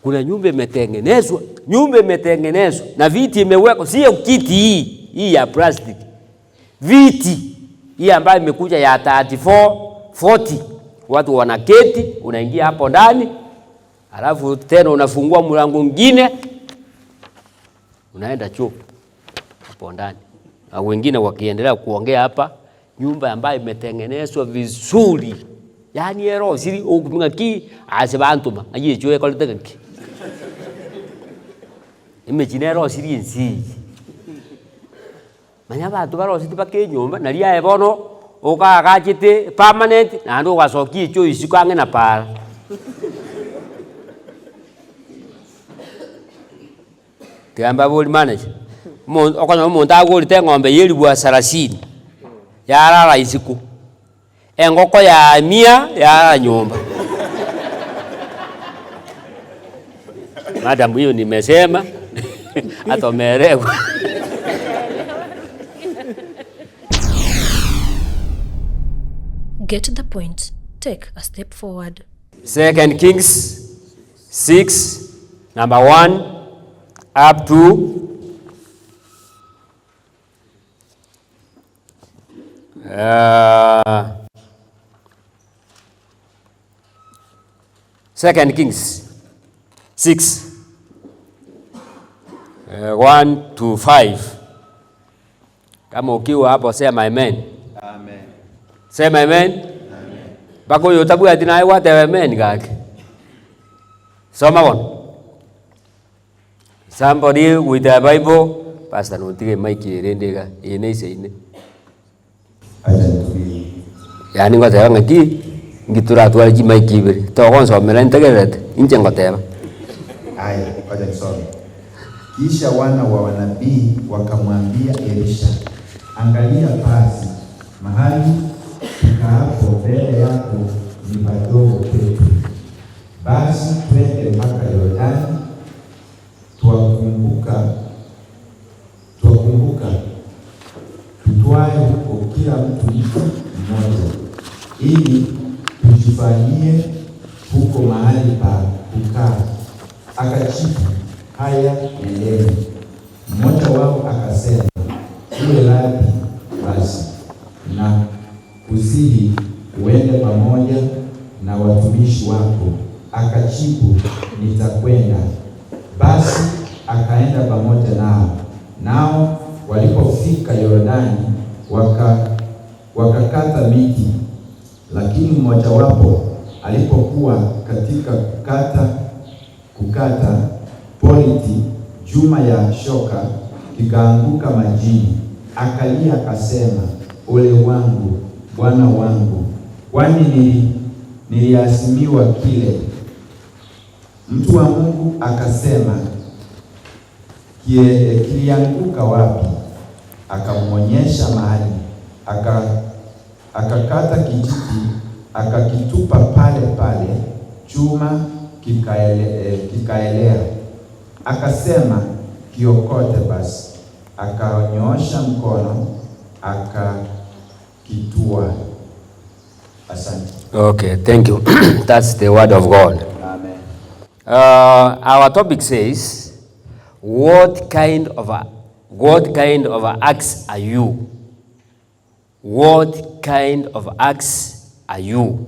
Kuna nyumba imetengenezwa na viti imewekwa, sio kiti hii ya plastic. Viti hii ambayo imekuja ya 34, 40. Watu wanaketi, unaingia hapo ndani, alafu tena unafungua mlango mwingine, unaenda choo hapo ndani. Na wengine wakiendelea kuongea hapa, nyumba ambayo imetengenezwa vizuri. Yani ero siri okuminga ki asebantuma aye chwe koliteka ki. Imagine ero siri nsi. Manya bantu baro siti bakenyumba nalia ebono okagachite permanent na ndo gasoki cho isikange na para. Tiamba boli manage. Okonya umuntu agolite ng'ombe yeli bwa 30. Yarara isiku. Engoko ya 100 ya nyumba. Madam hiyo nimesema atomerewa. Get the point. Take a step forward. 2 Kings 6 number 1 up to 2 Kings 6 1 to 5. Kama ukiwa hapo sema amen. Amen. Sema amen. Amen. Bako yotabu atina what amen gake. Soma one. Somebody with a Bible, Pastor Nontige Mike Rendega ine ine. Yani ngote ngati ngitura twali ji Mike ibiri. To konso merentegerete inje ngoteba. Aya, ngoja nisome. Kisha wana wa wanabii wakamwambia Elisha, angalia basi mahali hapo mbele yako ni padogo kwetu. Basi twende mpaka Yordani twakumbuka tutwae huko kila mtu mmoja, ili tujifanyie huko mahali pa kukaa. Akajibu, haya nendeni. Mmoja wao akasema, uwe radhi basi na kusihi uende pamoja na watumishi wako. Akajibu, nitakwenda. Basi akaenda pamoja nao. Nao walipofika Yordani wakakata miti, lakini mmoja wapo alipokuwa katika kukata politi, chuma ya shoka kikaanguka majini. Akalia akasema, ole wangu, Bwana wangu, kwani niliasimiwa kile. Mtu wa Mungu akasema, kilianguka wapi? Akamwonyesha mahali. Akakata kijiti, akakitupa pale pale, chuma kikaelea. Akasema, kiokote basi. Akanyoosha mkono, akakitua. Asante. Okay, thank you. That's the word of God. Amen. Our topic says, what kind of acts are you? What kind of acts are you?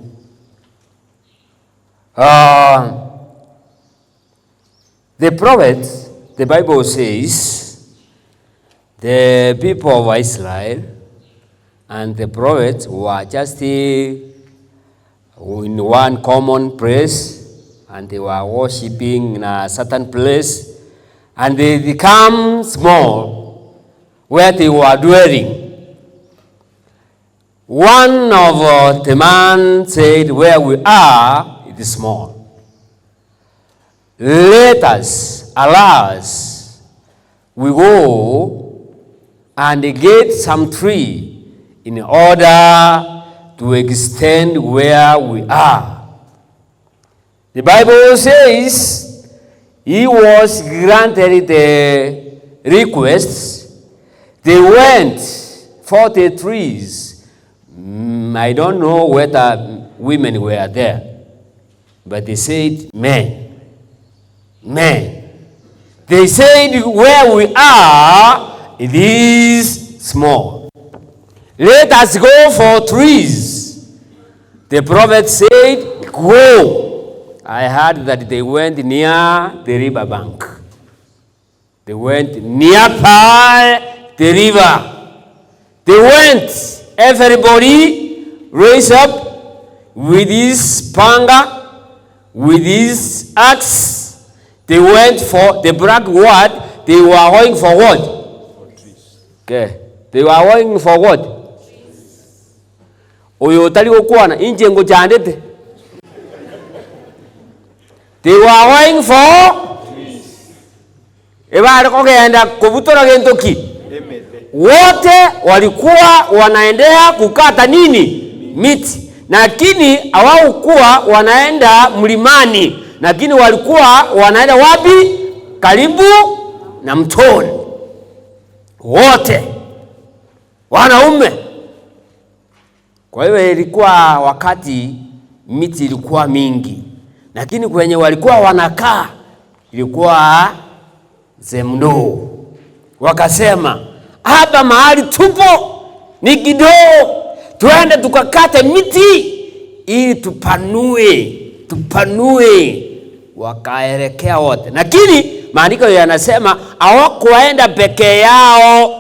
The prophet, the Bible says, the people of Israel and the prophets were just in one common place, and they were worshiping in a certain place, and they become small where they were dwelling. One of the men said, where we are, it is small. Let us, alas, we go and get some tree in order to extend where we are. The Bible says he was granted the request. They went 40 trees. I don't know whether women were there, but they said men. men. They said, where we are, it is small. Let us go for trees. The prophet said, go. I heard that they went near the river bank. They went near by the river. They went, everybody raised up with his panga, with his axe. They went for the black word. They were going for what? For trees. Okay. They were going for what? Trees. Oyo tali okuana inje ngo chandete. They were going for trees. Eba kogenda kubutora gentoki. Wote walikuwa wanaendea kukata nini? Miti. Lakini hawakuwa wanaenda mlimani. Lakini walikuwa wanaenda wapi? Karibu na mtoni. Wote wanaume. Kwa hiyo ilikuwa wakati miti ilikuwa mingi. Lakini kwenye walikuwa wanakaa ilikuwa zemno. Wakasema, hapa mahali tupo ni kidogo. Tuende tukakate miti ili tupanue. Wakaelekea wote. Lakini maandiko yanasema hawakuenda peke yao.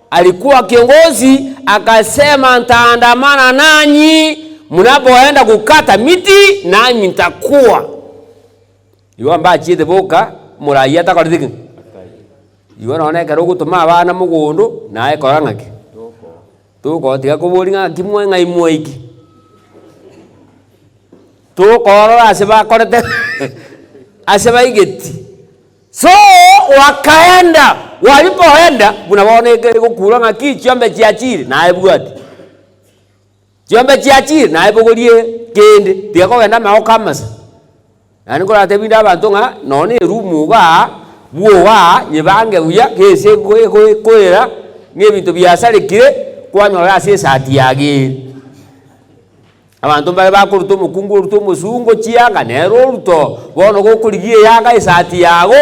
Alikuwa kiongozi akasema, nitaandamana nanyi mnapoenda kukata miti, nami nitakuwa. Yuamba chide boka muraiya takorithiki. Yuona onekera gutuma abana mugundu nae korangaki. Tuko tiga kuburinga kimwe ngai mwaiki. Tukorora aseba korete. Aseba igeti. So wakaenda, walipoenda bunabaone gukura ngaki chiombe chiachiri nae bwati. Chiombe chiachiri nae bogorie kende tiga kogenda mao kamasa. Yani kora tebinda abantu nga none rumuga buwa nyibange buya kese koera ngebintu byasarekire kwanyora ase sati yage. Abantu bale bakuruto mukungu ruto musungo chianga nero ruto bono gokurigie yaga isati yago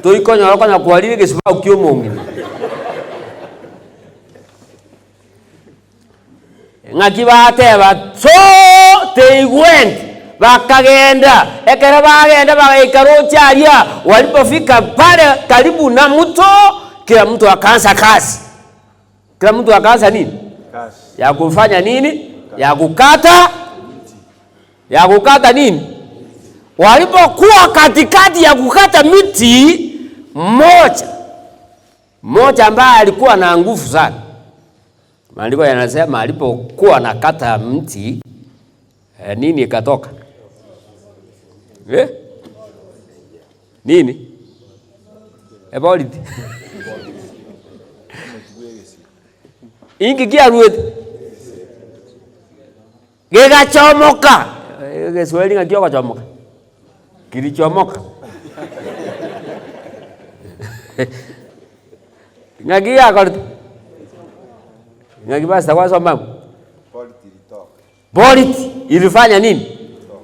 toikonyora konya kwalire gesiba ukyomongi. Ngaki bateba so they went bakagenda ekera bagenda bagaikaro charia walipofika pale karibu na mto kila mtu akaanza kazi. Kila mtu akaanza nini? Kazi. Ya kufanya nini? Ya kukata nini? Walipokuwa katikati ya kukata miti, mmoja ambaye alikuwa na nguvu sana. Maandiko yanasema alipokuwa nakata mti nini ikatoka? Nini? About it. Ingi kia ruwete. Gegachomoka. Gesweli nga kio gachomoka. Kilichomoka. Ngagia korte. Ngagibasa kwa somamu. Politi ilifanya nini?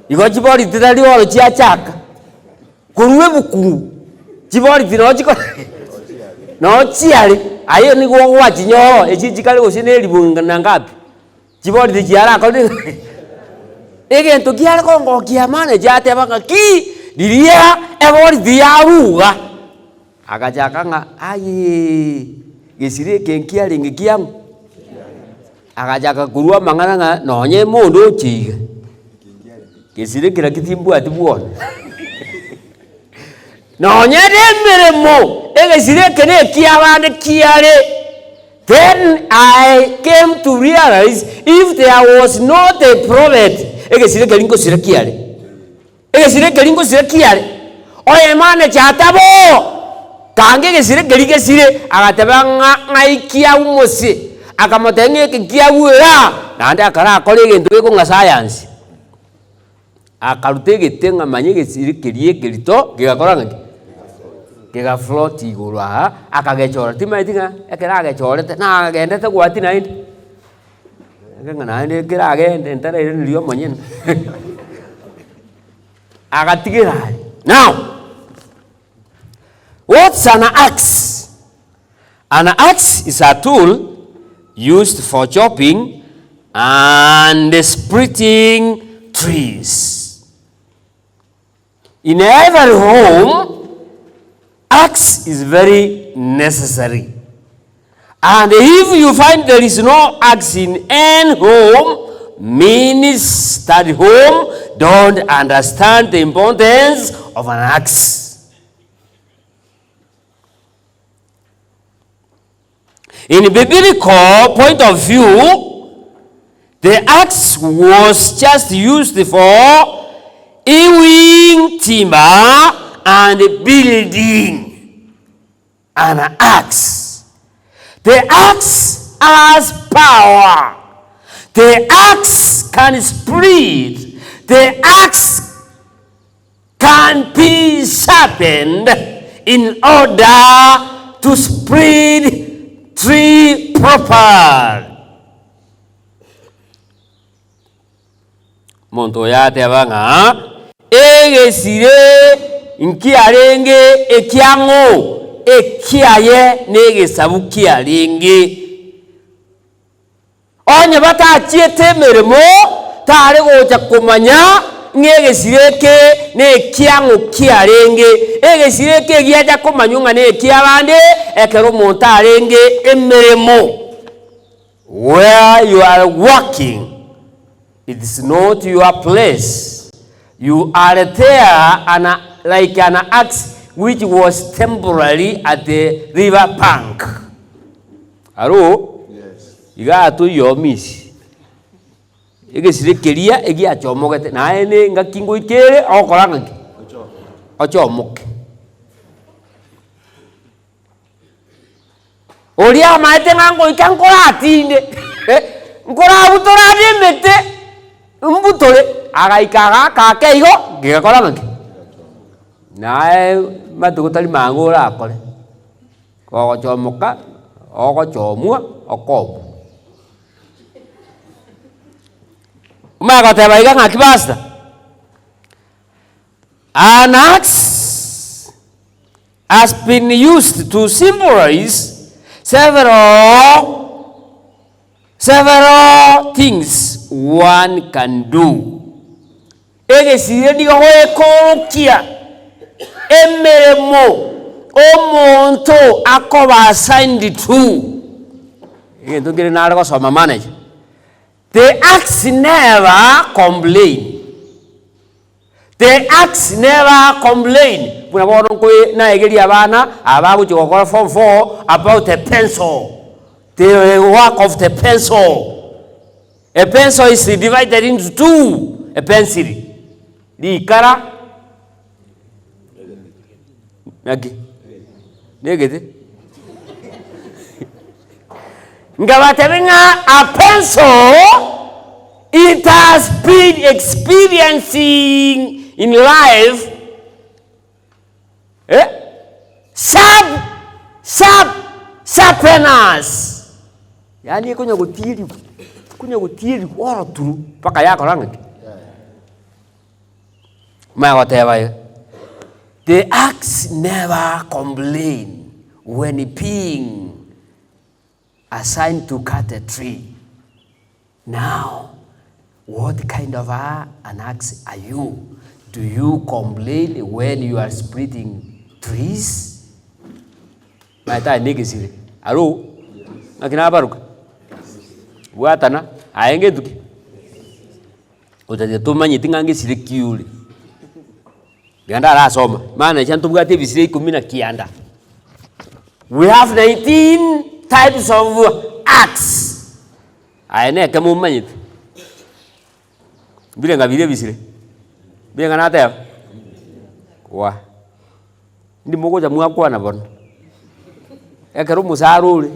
Iko politi taliolo chiachaka. Kuruwe buku. Chipoliti no chiko. No chiali. Ayo ni kwa chinyoro. Echi chikale osineli bunga ngapi. Chipoliti chiara ko ni. Ege to kiara ko ngo kiamane jate banga ki diria epoliti yaruga. Akachaka nga aye. Gesire kenkiali ngikiam. Akajaka kurua mangana nga nonye mundu chiga. Gesire kila kitimbu atibuona. Nonye demeremo egesire kene kiabande kiare. Then I came to realize if there was not a prophet egesire kelingo sire kiare. Egesire kelingo sire kiare. Oye mane chatabo. Kange gesire kelige sire agatebanga ngaikia umose. Akamotenge kikiawura nande akara kolege ndweko nga science akarutege tenga manyege sirikerie kelito gigakora ngaki giga float igura akagechora timaitinga ekera agechorete na agendete gwati naindi ngenga nainde kira agende ntare nilio monyene agatigira. Now What's an axe? An axe is a tool used for chopping and splitting trees. In every home, axe is very necessary. And if you find there is no axe in any home, means that home don't understand the importance of an axe. In biblical point of view, the axe was just used for hewing timber and building. An axe. The axe has power. The axe can split. The axe can be sharpened in order to split tree proper. Monto ya tebanga Egesire nkiarenge ekiango ekiaye negesabu kiarenge onye batachiete meremo tare gocha kumanya ngegesireke ne kiango kiarenge egesireke giaja kumanyunga ne kiabande ekero montarenge emeremo. Where you are working, it is not your place. You are there like an axe which was temporarily at the river bank. Hello? Yes. You got to your miss. Egesire egi achomogete na ene ngakingo ikere okoranga ochomoke. Oria maete ngango ikankora atinde. Nkora butora dimete mbutore agaikaga kakeigo gigakora ngaki nae matugutari mangura akore kogochomoka ogochomwa okobu umagoteba iga ngaki basta. An axe has been used to symbolize several things one can do. Egesire ni hoekokia emeremo omonto akoba assigned to. Ngere naro soma manage. The axe never complain. The axe never complain. Kuna bono ko na egeri abana abagu chokora form 4 about a pencil. The work of the pencil. A pencil is divided into two. A pencil. Di kara. Nagi. Negete. Ngabatebenga a pencil. It has been experiencing in life. Sharpeners. Yani kunya gutiri woro turu paka yako rangi. The axe never complain when being assigned to cut a tree. Now, what kind of an axe are you? Do you complain when you are splitting trees? Maita Egesire. Aro? Nakina baruka. Watana aenge duki. Utaje tumanyi tingangesire kiuli. Ganda ra soma. Maana chantu bugate bisire 10 kianda. We have 19 types of axe. Aene kama manyi. Bile ngabire bisire. Bile nganata ya. Wa. Ndi mogoja mwakwa na bono. Ekero musaruri.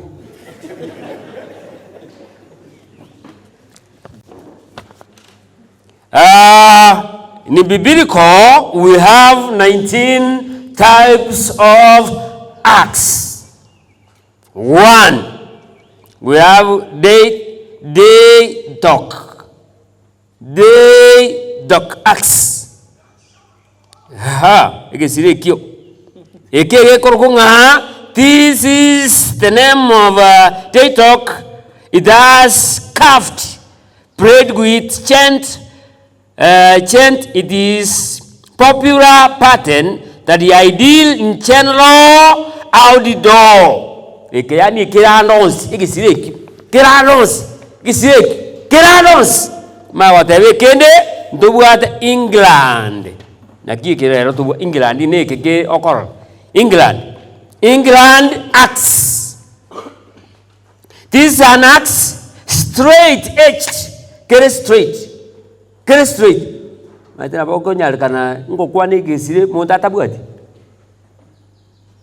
In biblical, we have 19 types of axe. 1, we have day dock axe. Egesire kio. Eke korukunga. This is the name of TikTok. It has carved bread with chant. It is popular pattern that the ideal in general outdoor. Eke yani kiranons. Egesire. Kiranons. Egesire. Kiranons. Ma whatever kende. Ndugu ata England. Na kikirero tubu England ne keke okor. England axe. This is an axe, straight edged. Kere straight. Matena boko nyalkana ngo kwane Egesire monta tabuati.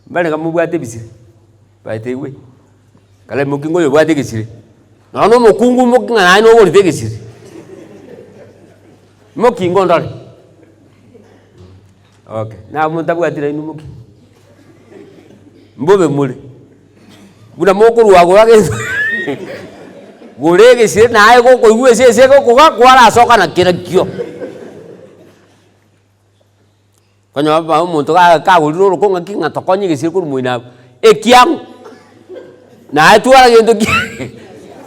Bale kamubuate bisire. Baitewe. Kale mukingo yo bwate Egesire. Nano mukungu mukingana no wori Egesire. Mukingo ndale. Okay. Na monta bwatira inu muki. Mbobe mule. Buna mokuru wagorage. Gure Egesire na ayo ko iwe se ko kwara soka na kirakio. Kanya ba umuntu ka guliro ko ngakinga tokonye Egesire ku muina. Ekiam. Na atuara yendo ki.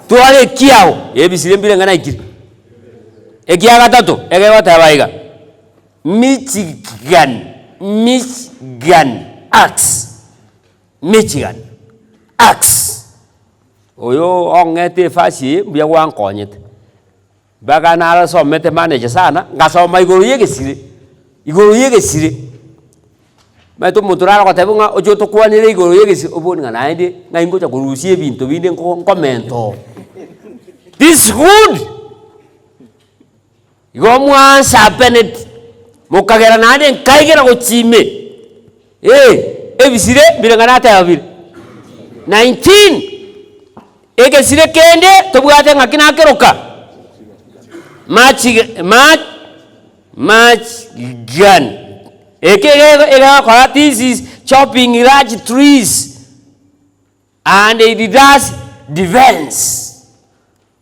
Tuare kiao. Ebisire mbire ngana ikiri. Ekia gatatu, ege watabaiga. Michigan axe. Oyo ongete fashi mbia wankonyete. Baga nala so mete manager sana, ngasoma igoro Egesire. Maito muturara kwa tabunga ojo to kwanire igoro Egesire oboni ngana inde ngaingo cha kurusie bintu binde komento. This is good. Igomwa sapenet mukagera nade nkaigera gochime. Ebisire birangana tabire. 19 Egesire kende tobwate ngakina keroka. Gun. This is chopping large trees and it does defense.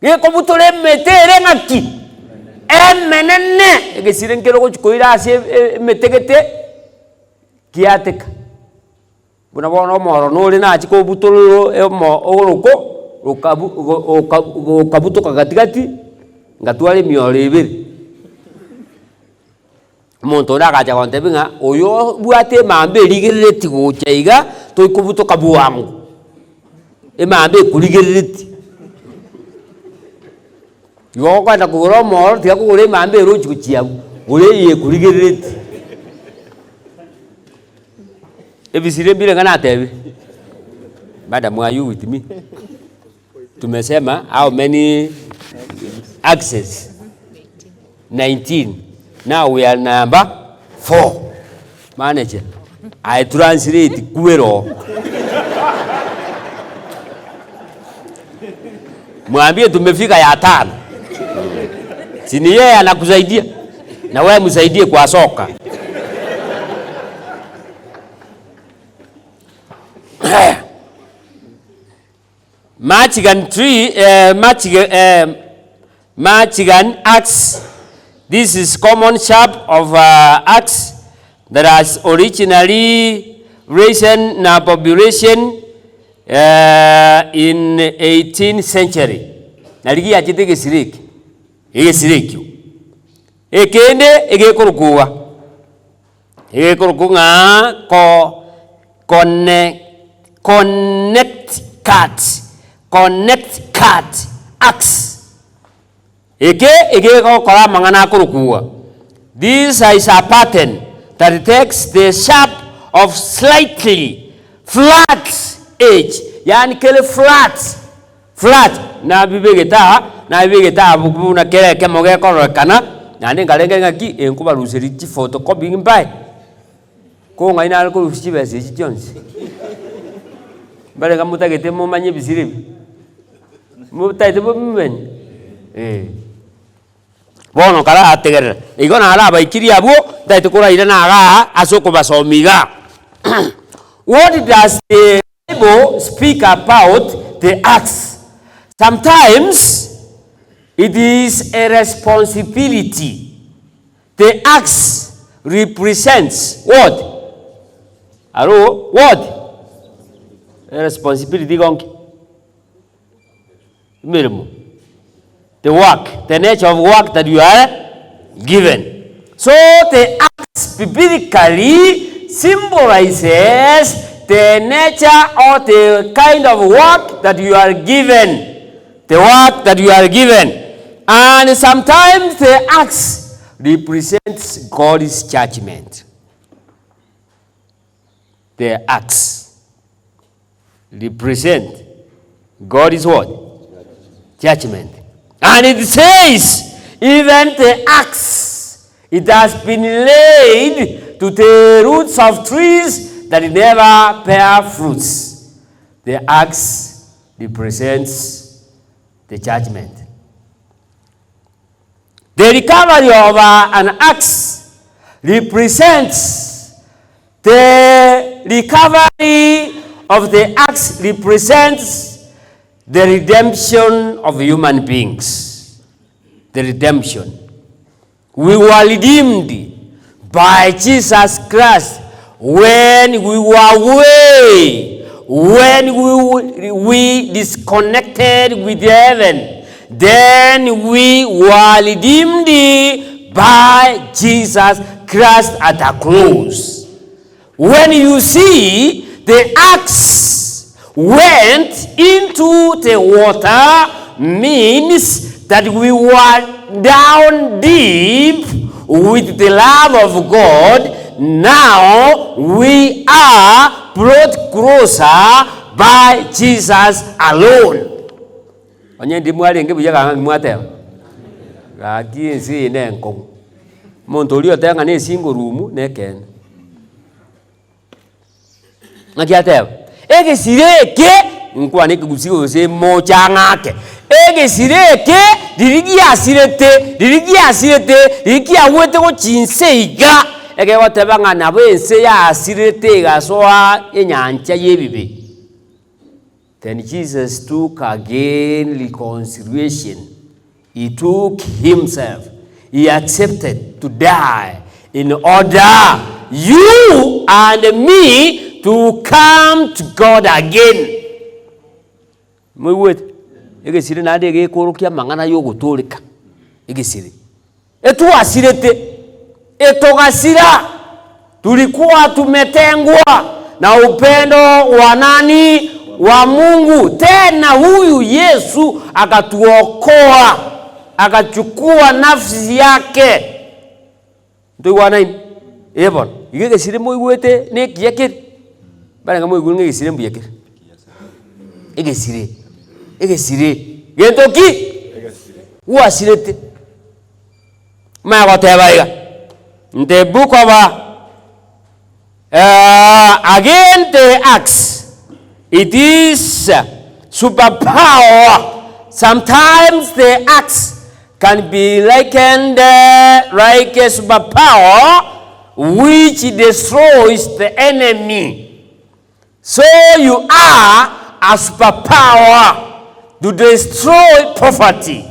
Komutole metere ngaki. Emenene Egesire nkero kochikoira ase metegete kiateka. Buna bono moro noli na chiko butolo emo oroko okabuto kagatigati ngatwale miole ibiri. Monto na kaja kontebinga oyo buate mambe ligereti gochaiga to kubuto kabuwangu. Mambe kuligereti. Yo kwenda kugoro moro tia kugore mambe rochi kuchiabu. Gure ye kuligereti. Ebisire mbile ngana tebe. Madam, are you with me? Tumesema how many axes? 19. Now we are number 4. Manager, I translate kuero. Mwambie tumefika ya 5. Sini yeye anakusaidia. Na wewe msaidie kwa soka. Michigan axe. This is common shape of axe that has originally risen in population in 18th century. Naligi achite Egesire. Ekende egekurukuwa. Egekurukunga connect cut axe. Ege kora mangana kurukuwa. This is a pattern that takes the shape of slightly flat edge. Yani kele flat na bibegeta bubu na kele kemoge korokana nande ngalenge ngaki enkuba ruseri ti photocopy mbai ko ngaina alko rusibe se Jones bare ngamutagete mo manye bisire mutaite bo mmen bono kala ategera igona ala baikiri abo taite kora ira na aga asoko basomiga. What does the Bible speak about the axe? Sometimes it is a responsibility. The axe represents what? Hello, what? Responsibility gonki. Minimum. The work, the nature of work that you are given. So the acts biblically symbolizes the nature or the kind of work that you are given. The work that you are given. And sometimes the acts represents God's judgment. The acts represent God's what? Judgment. And it says, even the axe, it has been laid to the roots of trees that never bear fruits. The axe represents the judgment. The recovery of an axe represents the recovery of the axe represents the redemption of human beings. The redemption. We were redeemed by Jesus Christ when we were away, when we disconnected with heaven. Then we were redeemed by Jesus Christ at the cross. When you see the axe went into the water, means that we were down deep with the love of God. Now we are brought closer by Jesus alone. Onye ndi mwali nge buyaga mwate gaki si nenko montorio tenga ne singo rumu neken ngakiate egesireke nkwa ne kugusigo se mocha ngake egesireke dirigiasirete dirigiawete go chinseiga ege gotebanga nabo ense ya asirete gasoa enyancha yebibe. Then Jesus took again reconciliation. He took himself. He accepted to die in order you and me to come to God again. Mwit. Egesire na dege korokia mangana yo gutulika. Egesire. Etu asirete. Etogasira. Tulikuwa tumetengwa na upendo wa nani? Wa Mungu. Tena huyu Yesu akatuokoa, akachukua nafsi yake. Ndio wana Evans Nyandigisi moigwete ne kiyakiri bana nga moigwete ngegisire mbuyakiri Egesire gentoki wasirete ma gotebaiga in the book of again the Acts. It is superpower. Sometimes the axe can be likened like a superpower which destroys the enemy. So you are a superpower to destroy poverty.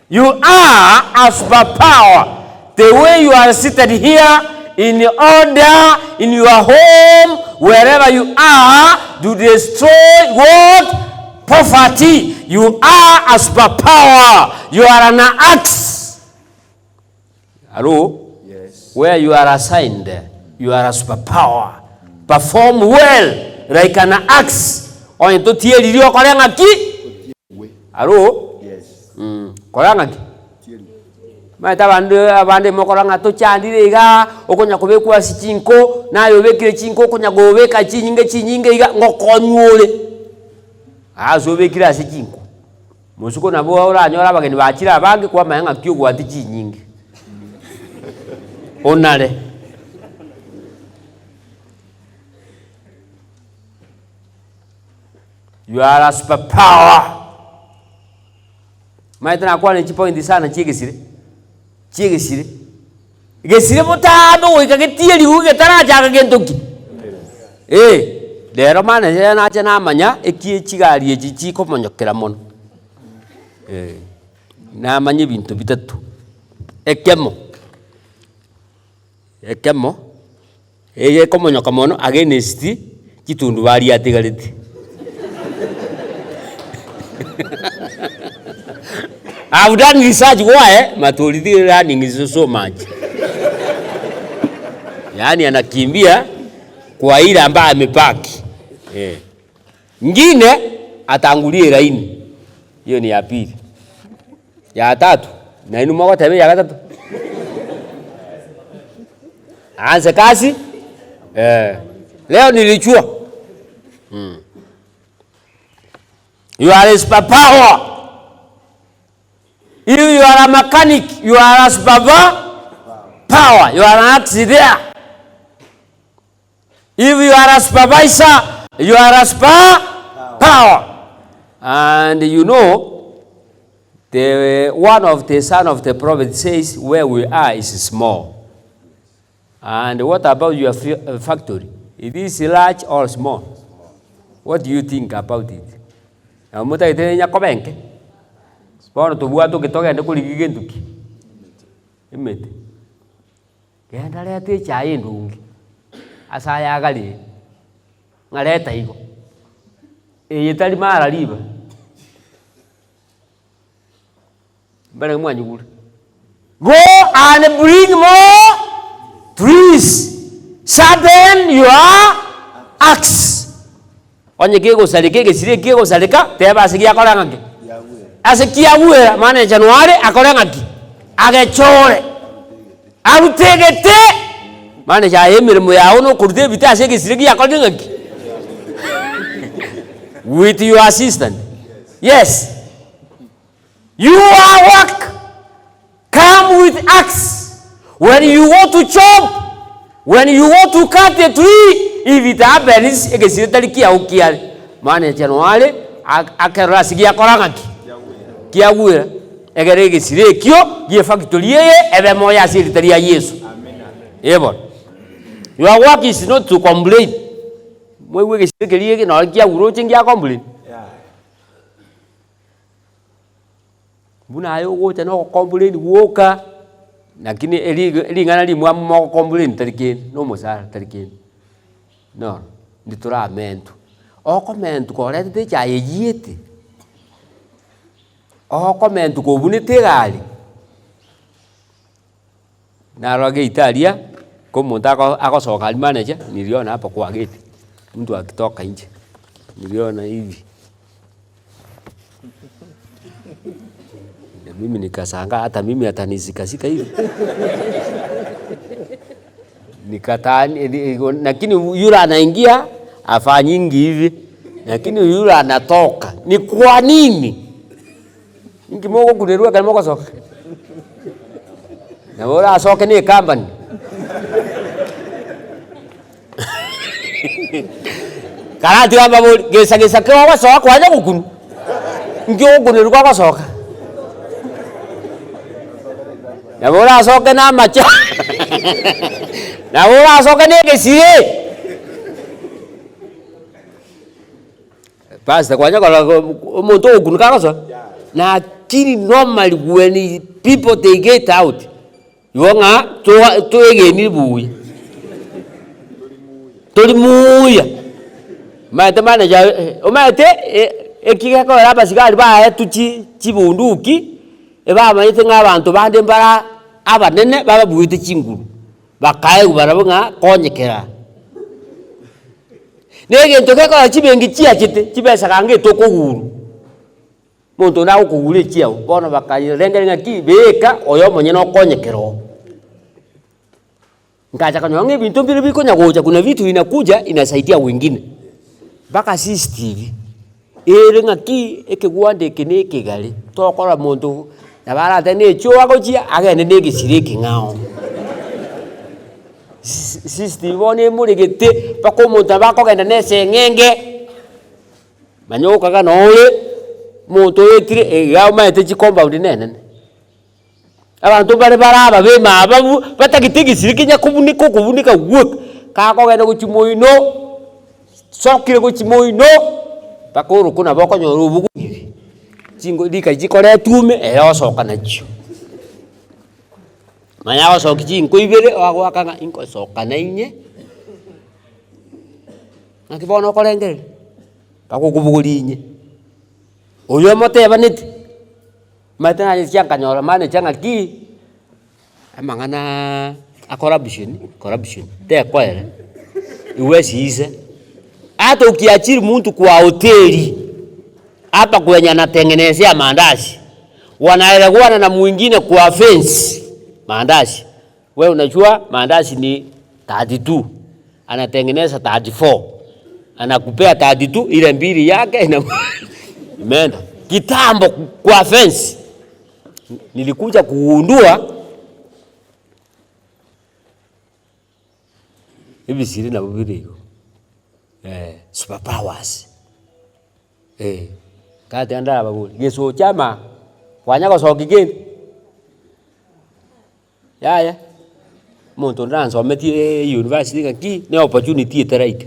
You are a superpower. The way you are seated here in order, in your home, wherever you are, to destroy what? Poverty. You are a superpower. You are an axe. Hello? Yes. Where you are assigned, you are a superpower. Perform well like an axe. Or into tieri dio koranga ki? Hello? Yes. Koranga ki? Maita abande mokoranga to chandire ga okonya kubekwa sichinko nayo bekire chinko okonya gobeka chinyinge iga ngokonyole azo bekira sichinko musuko nabo oranyora abageni bakira abange kwa mayanga kyogwa ati chinyinge onale you are a superpower. Maita na kwa ni chipoint sana chigesire Egesire mutado ikagetieri ugetara jaga gentoki lero mana yana cha namanya ekie chigari echichi komonyokera mono namanye bintu bitatu ekemo komonyoka mono against kitundu bari atigariti. I've done research why maturity learning is so much. Yani anakimbia kwa ile ambaye amepaki. Ngine atangulie laini. Hiyo ni ya pili. Ya tatu na inu mwa tabe ya tatu. Anza kazi. Leo nilichua. You are a superpower. If you are a mechanic, you are a superpower. You are an accident. If you are a supervisor, you are a superpower. And you know, one of the son of the prophet says, where we are is small. And what about your factory? It is large or small? What do you think about it? Amuta itenya kobenke. Bono tubuwa tukitoka ende kuligige nduki. Imete. Genda lete chai ndungi. Asaya gali. Ngaleta iko. Yetali mara liba. Bale mwanyugula. Go and bring more trees. Sharpen your axe. Onye kego salike Egesire kego salika teba asikia kola ngake. Asikia uwe maana Januari akola ngake. Agechore. Arutegete. Maana ja emirimo yawo no kurute bita Egesire ki akola ngake. With your assistant. Yes. You are work. Come with axe. When you want to chop, when you want to cut a tree, if it happens, Egesire talikia ukiari. Maana Januari akera sikia korangaki. Kia wira. Egere Egesire kio ye factory ye ebe moya siri talia Yesu. Amen. Your work is not to complain. Mwe Egesire keliye na kia uro chingia complain. Buna ayo wote no complain woka. Lakini eli ngana li mwa mo complain talikeni no mosara talikeni. No, nditura mentu. Oko mentu ko lete cha yeyete. Oko mentu ko bunite gali. Na roge Italia ko montako akosoka manager niliona hapo kwa gate. Mtu akitoka nje. Niliona hivi. Mimi nikasanga hata mimi atanizikazika hivi. Nikatani lakini yule anaingia afanyingi hivi. Lakini yule anatoka. Ni kwa nini? Ngimogo kunerua kama moko soka. Na bora asoke ni company. Karati kama gesa kwa soka kwa aja kukunu. Ngio kunerua kwa soka. Na bora asoke na macha. Na bora asoke ni Egesire. Pastor kwanya kwa moto okunuka kaso. Na kini normally when people they get out. Yonga to egeni buya. Toli muya. Mate manager omate ekika ko raba sigari ba tuchi chibunduki. Eba mayite ng'abantu bande mbara abanene baba buite chinguru. Bakaye barabunga konyekera. Nege ntoke ko chibengi chia chite chibesa kange tokoguru. Muntu na ukugure chia bono bakaye rengerenga ki beka oyo monye no konyekero. Ngacha kanyonge bintu mbili biko nyagoja kuna vitu inakuja inasaidia wengine. Baka CCTV. Erenga ki ekegwande keneke gale. Tokora muntu na bara tene cho agochia agene Egesire kingao. Sister bone muregete pako muntu bakogenda nese ngenge. Manyoka kana ole muntu etire egao maete chi compound nene. Abantu bare baraba be mababu batagite Egesire kinya kubunika work. Kakogenda kuchimoino. Sokire kuchimoino. Pakoro kuna boko nyorubugu. Chingo dika jikore tume osoka nacho. Manya osoka chingo ibere wagwakanga inko soka nainye Nakibono kolengere. Bakukubugulinye. Oyo moteba niti. Matana yachanga nyora mane changa ki. Amangana a corruption. Te kwere. Iwezi ize. Hata ukiachiri mtu kwa hoteli hapa kwenye anatengenezea maandazi, wanaelewana na mwingine kwa fence maandazi. Wewe unajua maandazi ni 32, anatengeneza 34, anakupea 32, ile mbili yake imeenda kitambo kwa fence. Nilikuja kuundua hivi siri na video superpowers kati anda babuli Yesu chama wanyako soki geni ya muntu ndanzo meti university ngaki ne opportunity right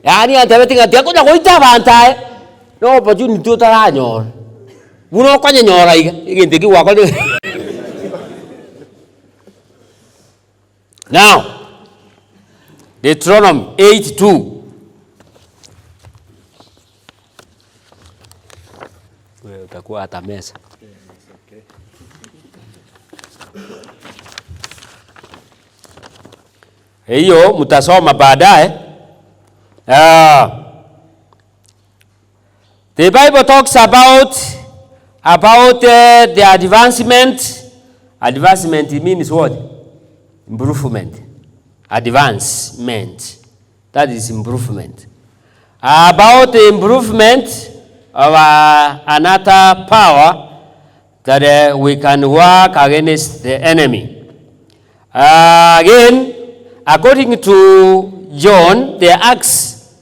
yani antabeti ngati akuja kuita bantae no opportunity utaranyor buno kwanye nyora igente ki wako. Now, Deuteronomy 8:2. Wewe utakuwa hata mesa. Hiyo mtasoma baadaye. The Bible talks about the advancement. Advancement means what? Improvement. Advancement. That is improvement. About the improvement of another power that we can work against the enemy. Again, according to John, the axe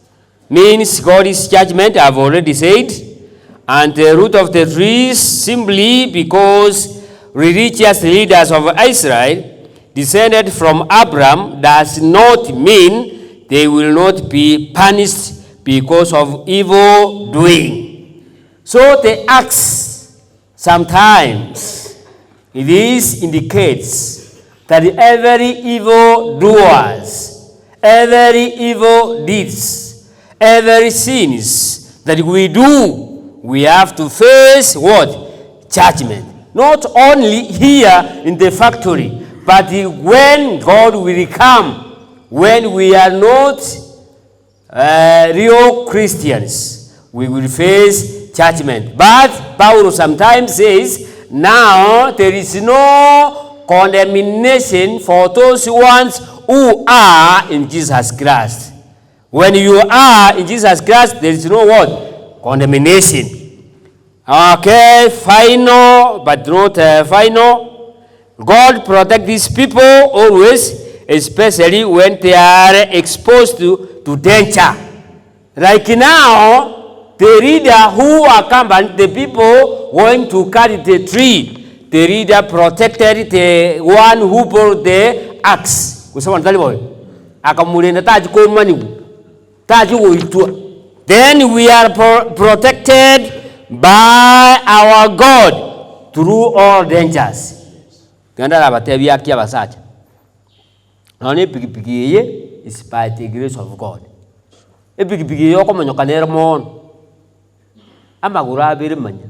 means God's judgment, I've already said. And the root of the trees simply because religious leaders of Israel descended from Abraham does not mean they will not be punished because of evil doing. So the axe sometimes this indicates that every evil doers, every evil deeds, every sins that we do, we have to face what? Judgment. Not only here in the factory, but when God will come, when we are not real Christians, we will face judgment. But Paul sometimes says, now there is no condemnation for those ones who are in Jesus Christ. When you are in Jesus Christ, there is no what? Condemnation. Okay, final, but not final. God protect these people always, especially when they are exposed to danger. Like now, the reader who accompanied the people going to carry the tree, the reader protected the one who brought the axe. Then we are protected by our God through all dangers. Ganda la batebi akia basacha. Nani pigipigi ye is by the grace of God. E pigipigi yo komo nyokanera mon. Amagura bere manya.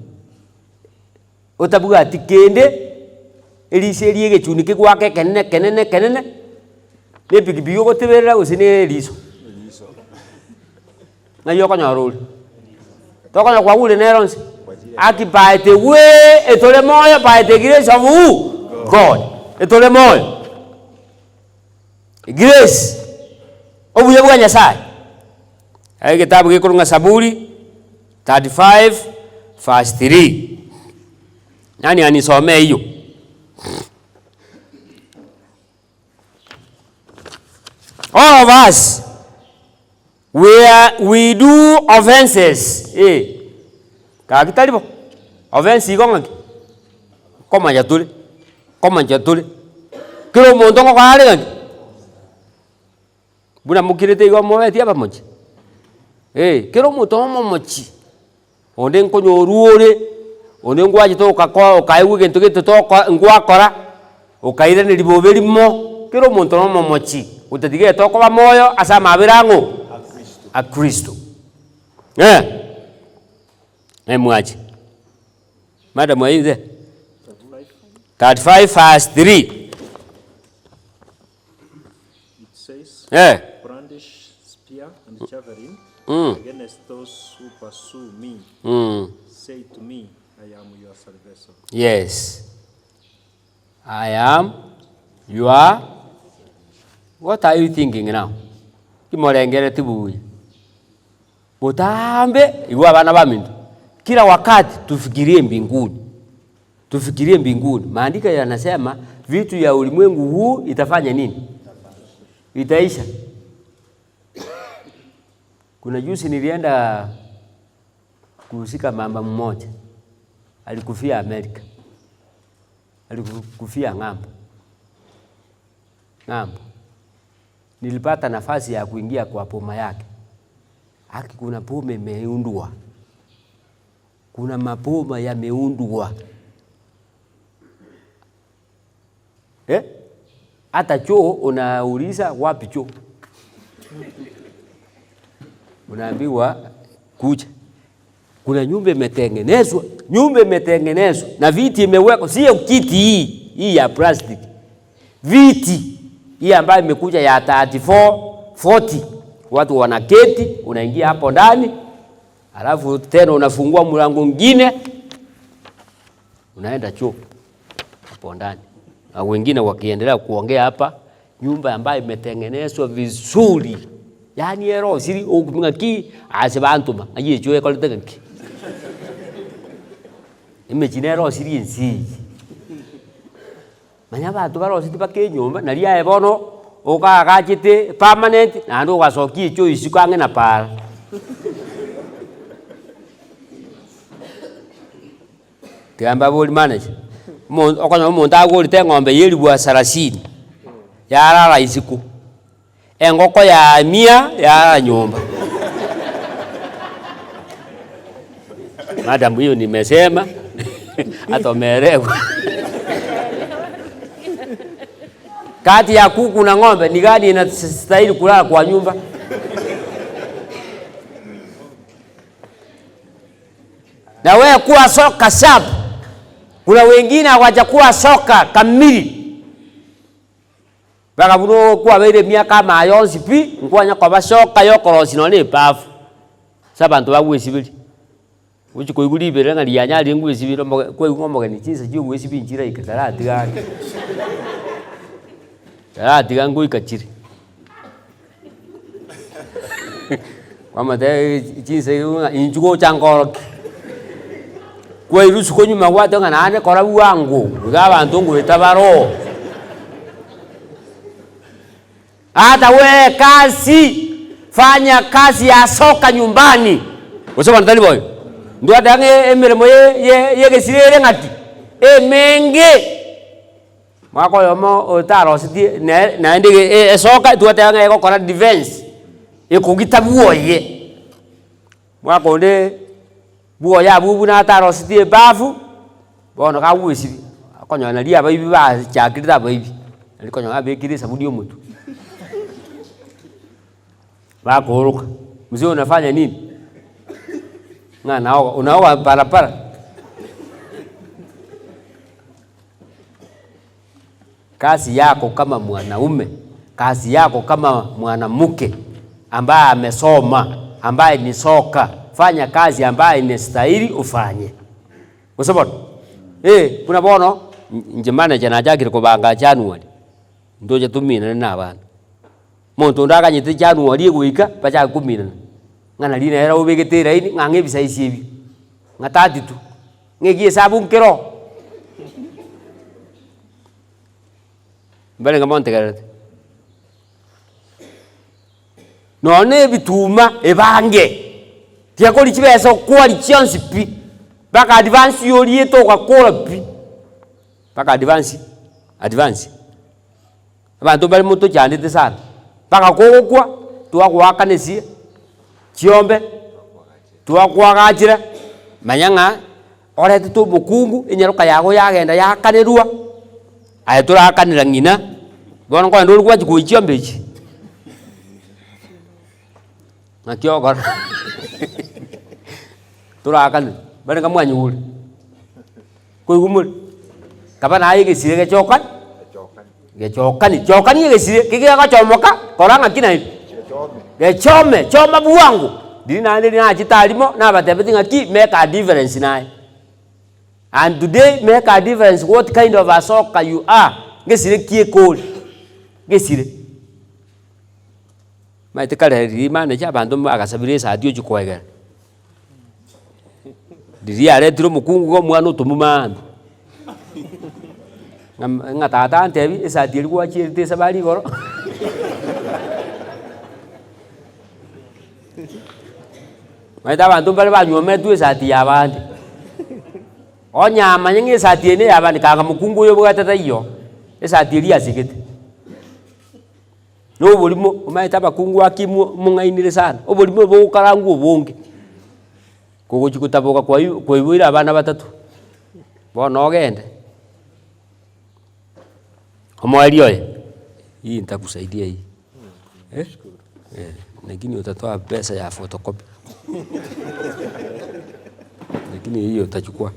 Otabuga tikende eliseri ye chunike kwake kenene. Ne pigipigi yo kotebera usine eliso. Na yo kanyaruli. Tokana kwa ule neronsi. Aki by the way etole moyo by the grace of who? God. Etole moyo. Grace. Obuye bwa Nyasaye. Ai kitabu kikurunga Saburi 35 verse 3. Nani anisomee hiyo? All of us we do offenses. Kakitalipo. Offense ikonga. Koma jatule. Kilo mondongo kwa hali. Buna mukirete igo mweti hapa mochi. Kilo mutomo mochi. Onde nkonyo ruore. Onde ngwaji to kakwa kaiwe gento geto to ngwa kora. ukaire ni libobeli mo kero muntu no momochi utatige toko ba moyo asa mabirango a Kristo mwachi madam are you there 35 verse 3 it says brandish spear and javelin against those who pursue me. Say to me, I am your salvation. Yes, I am your. What are you thinking now? Kimorengere tibuye butambe iwa bana bamindu kila wakati tufikirie mbinguni, tufikirie mbinguni. Maandiko yanasema vitu ya ulimwengu huu itafanya nini? Itaisha. Kuna juzi nilienda kuhusika mama mmoja alikufia Amerika, alikufia ng'ambo. Nilipata nafasi ya kuingia kwa poma yake. Haki kuna poma imeundwa, kuna mapoma yameundwa. Hata choo unauliza wapi choo, unaambiwa kuja. Kuna nyumba imetengenezwa, na viti imewekwa, sio kiti hii ya plastic. Viti hii ambayo imekuja ya 34 40, watu wanaketi, unaingia hapo ndani, alafu tena unafungua mlango mwingine unaenda choo hapo ndani. Na wengine wakiendelea kuongea hapa, nyumba ambayo imetengenezwa vizuri. Yani ero siri okumaki asebantuma aje choe koletenki. Imagine ero siri nsi. Manya bantu baro siti bake nyumba na lia ebono okagachite permanent na ndo gasoki cho isikange na pala. Tiamba boli manage. Okonya umuntu agolite ng'ombe yeli bwa 30. Yarara isiku. Engoko ya 100 ya nyumba. Madam hiyo nimesema hata umeelewa. Kati ya kuku na ng'ombe ni gani inastahili kulala kwa nyumba? Na wewe kuwa soka sharp. Kuna wengine hawajakuwa soka kamili. Baka buno kwa bere miaka mayonsi pi nkwanya kwa basoka yokorosi no ni pafu. Sabantu bagwesibiri. Uchi koiguri bere ngari yanya lingwesibiri kwa ngomoga ni chinsa cyo gwesibiri njira ikatarati gani. Tarati gangu ikachiri. Mama de chinsa injugo changoro. Kwa irusu ko nyuma watu ngana kora wangu ngabantu ngwetabaro. Hata we kazi, fanya kazi ya soka nyumbani. Usema ndani boy. Ndio adange emiremo ye Egesire ngati. Menge. Mwako yomo otaro siti na ndege soka tuatanga eko kora defense. Ekugita buoye. Mwako nde buoya bubu na taro siti bafu. Bono ka wisibi. Akonya na lia bayibi ba chakirita bayibi. Alikonya abekire sabuni omutu. Bakoroka. Mzee unafanya nini? Ngana unaoa parapara. Kazi yako kama mwanaume, kazi yako kama mwanamke ambaye amesoma, ambaye ni soka, fanya kazi ambaye inastahili ufanye. Usabono? Kuna bono njemana jana jakire kubanga January. Ndoje tumina na bana. Muntu ndaga nyite January guika bacha kumina. Ngana lina era ubegete raini ngange bisaisi ibi. Ngatati tu. Ngegie sabu nkero. Mbele ngamonte garate. None bituma ebange. Tiakoli chibeso kwali chance pi. Baka advance yoli eto kwa kola pi. Baka advance. Abantu bali muto cyandite sana. Baka kokwa tuwakanesi chiombe tuwakwagachira manyanga orete tu bukungu inyaruka yago yagenda yakanerua Ayatura akanira ngina. Bono kwa nduru kwa kuichia mbechi. Nakiogora. Tura akan. Bane kamwa nyuri. Kuigumul. Kabana Egesire gechokan. Gechokan Egesire kigegachomoka koranga kina. Gechome, choma buwangu. Dina chitalimo na batebeti ngaki make a difference nae. And today make a difference what kind of a soccer you are. Gesire kie cold. Gesire. Maite kale rimane cha bantu agasabire sa dio chikwegera. Diri aretiro mukungu go mwana utumumana. Ngatata antebi esa dio kwa chirite sabali goro. Maite bantu bale banyome tu esa dio abandi. Onya manyenge esa dio ne abandi kanga mukungu yo bwatata iyo. Esa dio ria sigete. No bolimo umaita bakungu akimu mungainire sana. Obolimo bo karangu obonge. Kogo chikutaboka kwa ibwira abana batatu. Bono ogende. Omwali oye. Hii nitakusaidia hii. Lakini utatoa pesa ya photocopy. Lakini hiyo utachukua.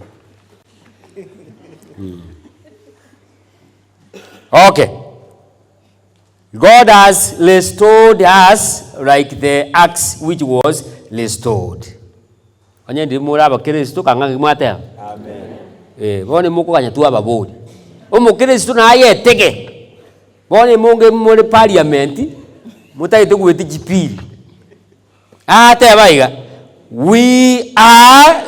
Okay. God has restored us like the axe which was restored. Onye ndi muraba Kristo kanga ngimate. Amen. Bone muko kanya tu ababodi. Omo Kristo na ayetege. Bone munge muri parliament mutaite gweti jipiri. Ate baiga. We are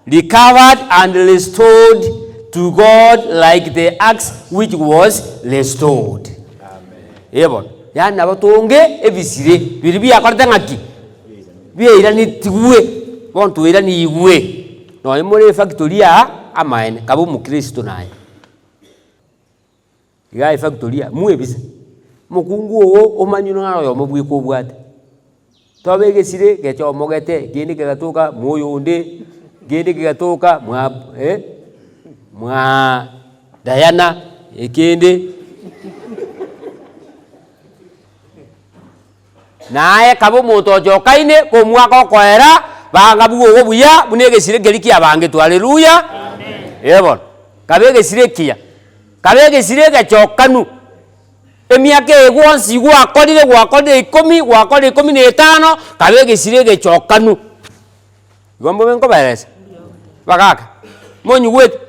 recovered and restored to God like the axe which was restored. Ebon yana batonge ebisire biribi akorte ngaki biira ni tiwe bontu ira ni igwe no imore factoria amaene kabo mu Kristo naye iga factoria mu ebise mukungu o omanyuno ngaro yo mubwi ko bwate tobe Egesire gechomogete gindi kegatuka moyo onde gindi kegatuka mwa Diana ekende nae kabo moto jokaine ko mwako koera banga bugo buya mune Egesire geriki abange tu haleluya amen yebon kabe Egesire kia kabe Egesire gachokanu emiake egwonsi gwakorire 15 kabe Egesire gachokanu gombo benko baeresa bagaka monyu wet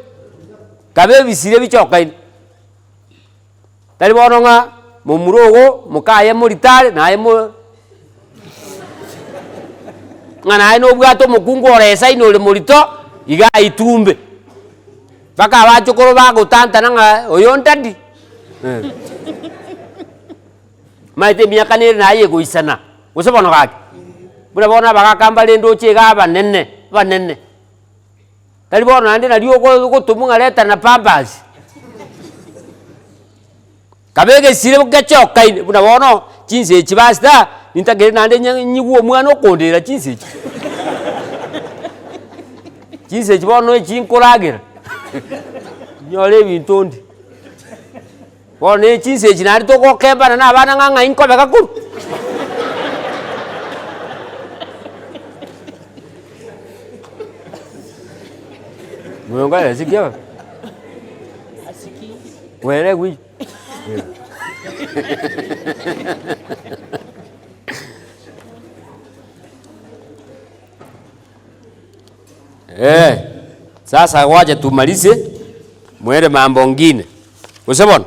kabe bisire bichokaine tali bononga mumurogo mukaye muritare naye ngana ino bwato mukungu oresa ino le murito iga itumbe baka bachokoro bagutanta nanga oyondadi maite miakanire naye guisana usebono gake bura bona bagakamba lendo chiga banene tali bona ande nalio gutumunga leta na pampers kabe Egesire gachokaine bura bono chinse echibasta nintagere nande nyiguo mwana okondera chinse chibono echinkoragira nyole bintondi bono chinse chinari tokokembana na abana nganga inkobe kakuru mwonga sikia asiki wele gwi sasa waje tumalize mwele mambo ngine. Usebona?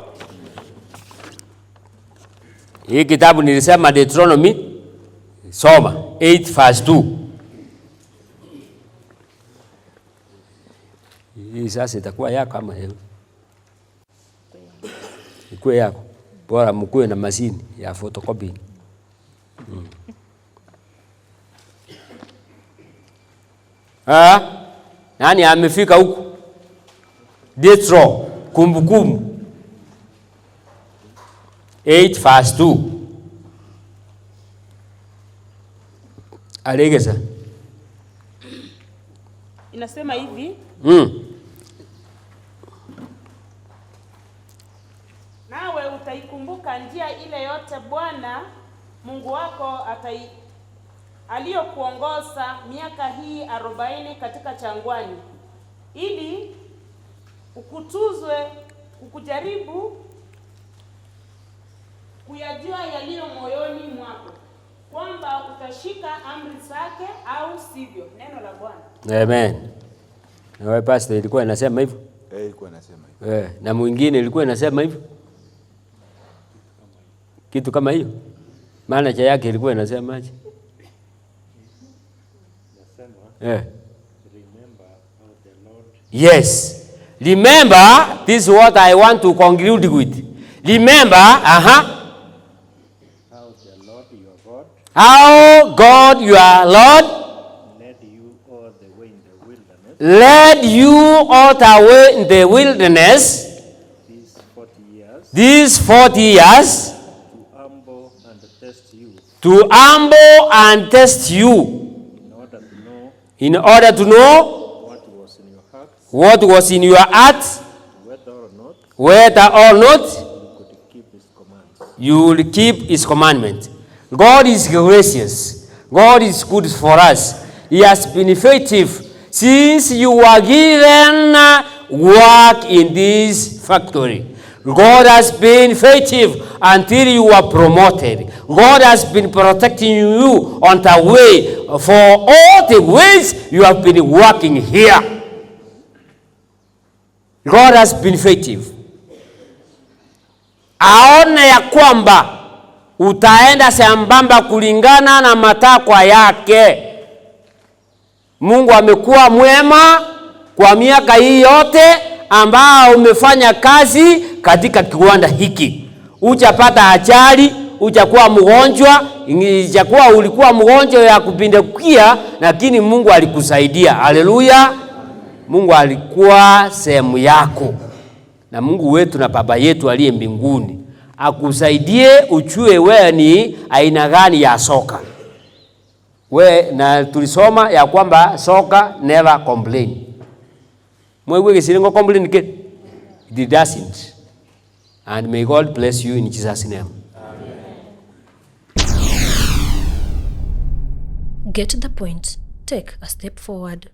Hii kitabu nilisema Deuteronomy soma 8:2. Hii sasa itakuwa yako kama hiyo. Ikuwe yako. Bora mkuwe na mashine ya photocopy. Nani amefika huku? Detro kumbukumbu 8:2. Alegeza. Inasema hivi. utaikumbuka njia ile yote Bwana Mungu wako aliyokuongoza miaka hii 40 katika changwani, ili ukutuzwe, ukujaribu kuyajua yaliyo moyoni mwako, kwamba utashika amri zake au sivyo. Neno la Bwana. Amen. Na wewe pastor, ilikuwa inasema hivyo? Ilikuwa inasema hivyo. Na mwingine ilikuwa inasema hivyo? Kitu kama hiyo? Maana cha yake ilikuwa inasema aje? Remember how the Lord. Yes. Remember, this is what I want to conclude with. Remember, How the Lord your God. How God your Lord Led you all the way in the wilderness. Led you all the way in the wilderness. These 40 years. These 40 years. To humble and test you. To humble and test you. In order to know what was in your heart. What was in your heart. Whether or not you could keep his commands. You will keep his commandment. God is gracious. God is good for us. He has been faithful since you were given work in this factory. God has been faithful until you were promoted. God has been protecting you on the way for all the ways you have been working here. God has been faithful. Aone ya kwamba utaenda sambamba kulingana na matakwa yake. Mungu amekuwa mwema kwa miaka hii yote ambao umefanya kazi katika kiwanda hiki. Uchapata ajali, uchakuwa mgonjwa, ijakuwa ulikuwa mgonjwa ya kupindukia, lakini Mungu alikusaidia. Haleluya. Mungu alikuwa sehemu yako. Na Mungu wetu na Baba yetu aliye mbinguni akusaidie uchue wewe ni aina gani ya soka. Na tulisoma ya kwamba soka never complain. Mwewe Egesire complain again. It doesn't. And may God bless you in Jesus' name. Amen. Get the point. Take a step forward.